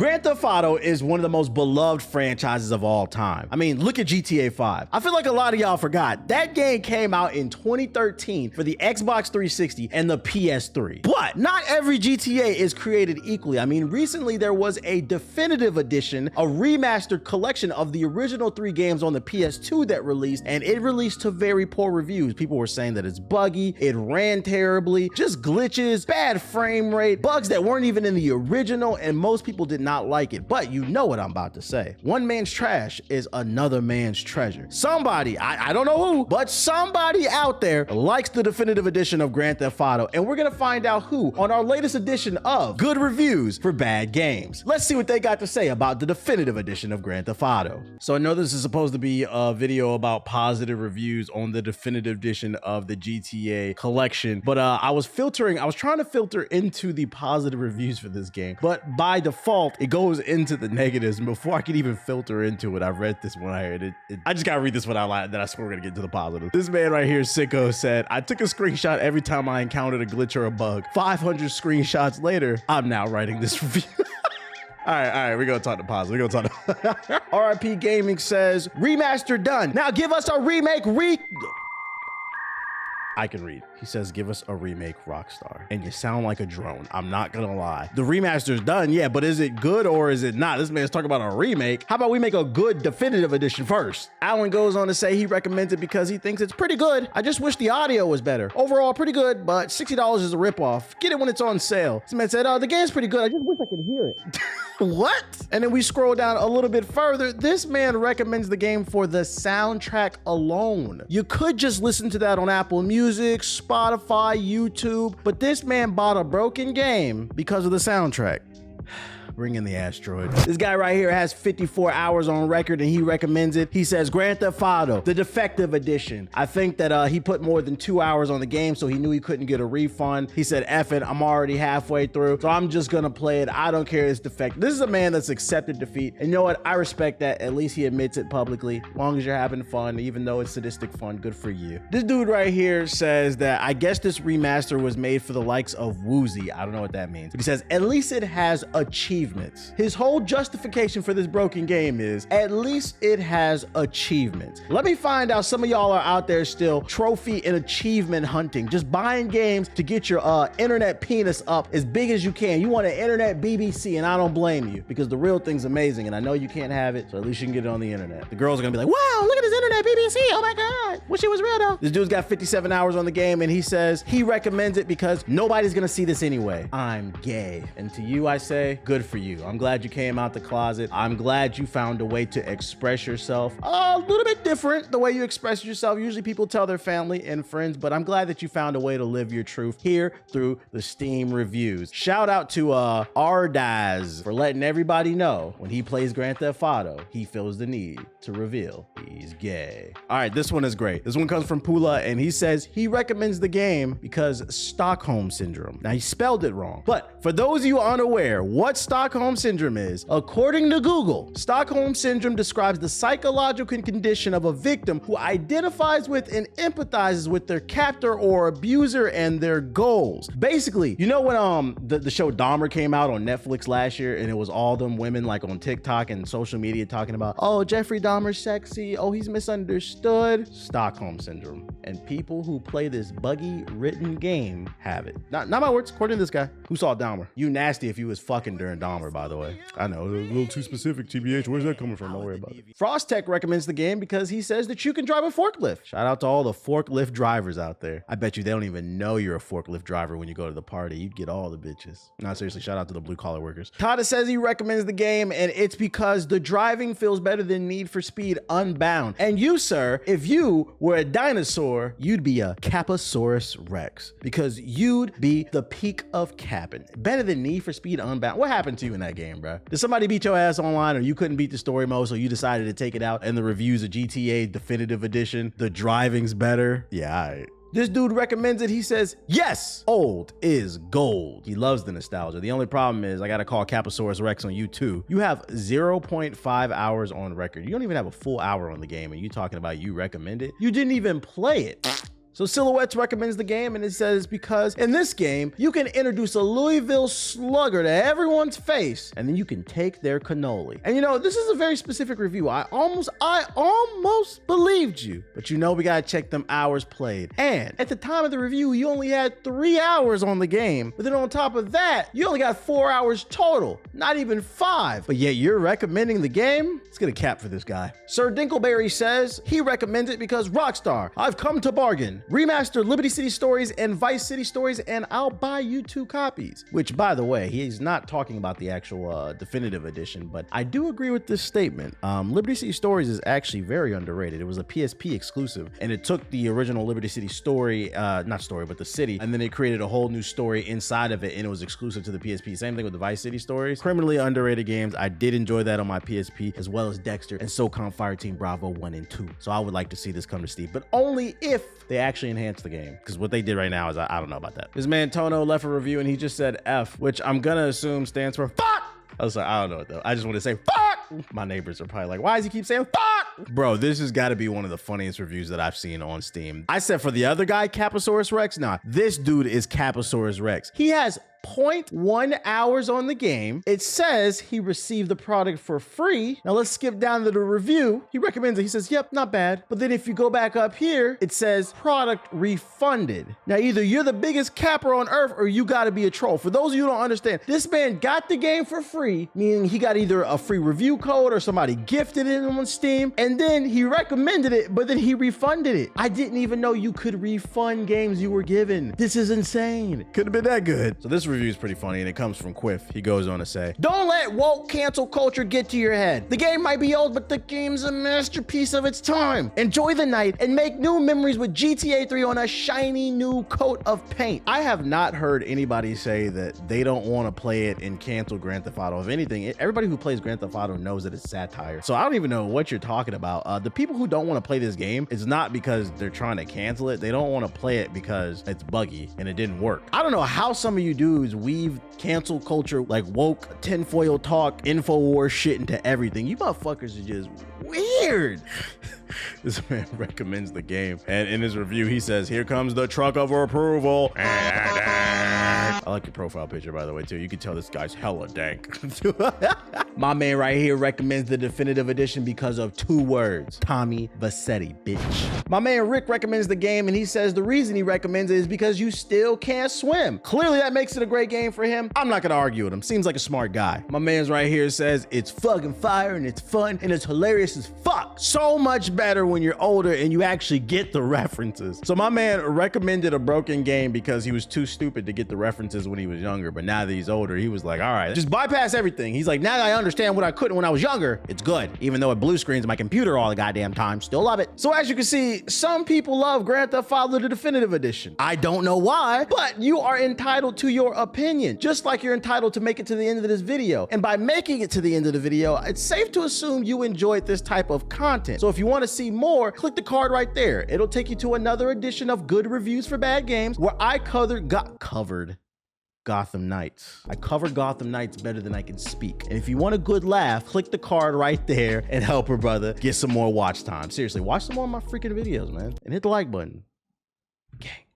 Grand Theft Auto is one of the most beloved franchises of all time. I mean, look at GTA 5. I feel like a lot of y'all forgot that game came out in 2013 for the Xbox 360 and the PS3. But not every GTA is created equally. I mean, recently there was a definitive edition, a remastered collection of the original 3 games on the PS2 that released, and it released to very poor reviews. People were saying that it's buggy, it ran terribly, just glitches, bad frame rate, bugs that weren't even in the original, and most people did not like it. But you know what I'm about to say. One man's trash is another man's treasure. Somebody, I don't know who, but somebody out there likes the definitive edition of Grand Theft Auto, and we're gonna find out who on our latest edition of Good Reviews for Bad Games. Let's see what they got to say about the definitive edition of Grand Theft Auto. So I know this is supposed to be a video about positive reviews on the definitive edition of the GTA collection, but I was trying to filter into the positive reviews for this game, but by default it goes into the negatives, and before I could even filter into it, I read this one here. I just gotta read this one out loud, then I swear we're gonna get to the positive. This man right here, Sicko, said, I took a screenshot every time I encountered a glitch or a bug. 500 screenshots later, I'm now writing this review. All right, we're gonna talk to positive. We're gonna talk to RIP Gaming says, remaster done. Now give us a remake I can read. He says, give us a remake, Rockstar. And you sound like a drone. I'm not gonna lie. The remaster's done, yeah, but is it good or is it not? This man's talking about a remake. How about we make a good definitive edition first? Alan goes on to say he recommends it because he thinks it's pretty good. I just wish the audio was better. Overall, pretty good, but $60 is a ripoff. Get it when it's on sale. This man said, oh, the game's pretty good. I just wish I could hear it. What? And then we scroll down a little bit further. This man recommends the game for the soundtrack alone. You could just listen to that on Apple Music, Spotify, YouTube, but this man bought a broken game because of the soundtrack. Bring in the asteroid. This guy right here has 54 hours on record and he recommends it. He says Grand Theft Auto, the defective edition. I think that he put more than 2 hours on the game, so he knew he couldn't get a refund. He said, F it, I'm already halfway through, so I'm just gonna play it. I don't care, it's defective. This is a man that's accepted defeat. And you know what? I respect that. At least he admits it publicly. As long as you're having fun, even though it's sadistic fun, good for you. This dude right here says that I guess this remaster was made for the likes of Woozy. I don't know what that means. But he says, at least it has achievements. His whole justification for this broken game is, at least it has achievements. Let me find out some of y'all are out there still trophy and achievement hunting, just buying games to get your internet penis up as big as you can. You want an internet BBC, and I don't blame you, because the real thing's amazing, and I know you can't have it, so at least you can get it on the internet. The girls are gonna be like, wow, look at this internet BBC, oh my God, wish it was real though. This dude's got 57 hours on the game, and he says he recommends it because nobody's gonna see this anyway. I'm gay. And to you, I say, good for you. I'm glad you came out the closet. I'm glad you found a way to express yourself a little bit different the way you express yourself. Usually people tell their family and friends, but I'm glad that you found a way to live your truth here through the Steam reviews. Shout out to Ardaz for letting everybody know when he plays Grand Theft Auto, he feels the need to reveal he's gay. All right, this one is great. This one comes from Pula, and he says he recommends the game because Stockholm Syndrome. Now, he spelled it wrong, but for those of you unaware what Stockholm Syndrome is, according to Google, Stockholm Syndrome describes the psychological condition of a victim who identifies with and empathizes with their captor or abuser and their goals. Basically, you know when the show Dahmer came out on Netflix last year, and it was all them women like on TikTok and social media talking about, oh, Jeffrey Dahmer's sexy, oh, he's misunderstood. Stockholm Syndrome. And people who play this buggy written game have it. Not my words, according to this guy who saw Dahmer. You nasty if you was fucking during Dahmer, by the way. I know, a little too specific, TBH. Where's that coming from? Don't worry about it. Frost Tech recommends the game because he says that you can drive a forklift. Shout out to all the forklift drivers out there. I bet you they don't even know you're a forklift driver when you go to the party. You'd get all the bitches. Not seriously, shout out to the blue collar workers. Tada says he recommends the game, and it's because the driving feels better than Need for Speed Unbound. And you, sir, if you were a dinosaur, you'd be a Caposaurus Rex, because you'd be the peak of capping. Better than Need for Speed Unbound. What happened to you in that game, bro? Did somebody beat your ass online, or you couldn't beat the story mode, so you decided to take it out in the reviews of GTA Definitive Edition? The driving's better? Yeah, all right. This dude recommends it. He says, yes, old is gold. He loves the nostalgia. The only problem is I got to call Caposaurus Rex on you too. You have 0.5 hours on record. You don't even have a full hour on the game, and you talking about you recommend it? You didn't even play it. So Silhouettes recommends the game, and it says because in this game, you can introduce a Louisville slugger to everyone's face, and then you can take their cannoli. And you know, this is a very specific review. I almost believed you, but you know we gotta check them hours played. And at the time of the review, you only had 3 hours on the game, but then on top of that, you only got 4 hours total, not even 5. But yet you're recommending the game? Let's get a cap for this guy. Sir Dinkleberry says he recommends it because Rockstar, I've come to bargain. Remaster Liberty City Stories and Vice City Stories, and I'll buy you 2 copies. Which, by the way, he's not talking about the actual definitive edition, but I do agree with this statement. Liberty City Stories is actually very underrated. It was a PSP exclusive, and it took the original Liberty City story, not story, but the city, and then it created a whole new story inside of it, and it was exclusive to the PSP. Same thing with the Vice City Stories. Criminally underrated games. I did enjoy that on my PSP, as well as Dexter and SOCOM Fireteam Bravo 1 and 2. So I would like to see this come to Steam, but only if they actually enhance the game, because what they did right now is I don't know about that. This man Tono left a review and he just said F, which I'm gonna assume stands for fuck. I was like, I don't know it though. I just want to say fuck. My neighbors are probably like, why does he keep saying fuck? Bro, this has got to be one of the funniest reviews that I've seen on Steam. I said for the other guy, Caposaurus Rex. Nah, this dude is Caposaurus Rex. He has 0.1 hours on the game. It says he received the product for free. Now let's skip down to the review. He recommends it. He says, yep, not bad. But then if you go back up here, it says product refunded. Now either you're the biggest capper on earth or you gotta be a troll. For those of you who don't understand, this man got the game for free, meaning he got either a free review code or somebody gifted it on Steam, and then he recommended it, but then he refunded it. I didn't even know you could refund games you were given. This is insane. Could have been that good. So this review is pretty funny, and it comes from Quiff. He goes on to say, don't let woke cancel culture get to your head. The game might be old, but the game's a masterpiece of its time. Enjoy the night and make new memories with GTA 3 on a shiny new coat of paint. I have not heard anybody say that they don't want to play it and cancel Grand Theft Auto. If anything, everybody who plays Grand Theft Auto knows that it's satire. So I don't even know what you're talking about. The people who don't want to play this game, it's not because they're trying to cancel it. They don't want to play it because it's buggy and it didn't work. I don't know how some of you dudes weave cancel culture, like woke tinfoil talk, InfoWars shit into everything. You motherfuckers are just weird. This man recommends the game, and in his review he says, here comes the truck of approval. I like your profile picture, by the way, too. You can tell this guy's hella dank. My man right here recommends the definitive edition because of 2 words: Tommy Vassetti, bitch. My man Rick recommends the game, and he says the reason he recommends it is because you still can't swim. Clearly that makes it a great game for him. I'm not gonna argue with him. Seems like a smart guy. My man's right here says it's fucking fire and it's fun and it's hilarious as fuck. So much better when you're older and you actually get the references. So my man recommended a broken game because he was too stupid to get the references when he was younger, but now that he's older, he was like, all right, just bypass everything. He's like, now that I understand what I couldn't when I was younger, it's good. Even though it blue screens my computer all the goddamn time, still love it. So as you can see, some people love Grand Theft Auto the Definitive Edition. I don't know why, but you are entitled to your opinion, just like you're entitled to make it to the end of this video. And by making it to the end of the video, it's safe to assume you enjoyed this type of content. So if you want to see more, click the card right there. It'll take you to another edition of Good Reviews for Bad Games, where I covered Gotham Knights. I covered Gotham Knights better than I can speak. And if you want a good laugh, click the card right there and help her brother get some more watch time. Seriously, watch some more of my freaking videos, man. And hit the like button. Okay.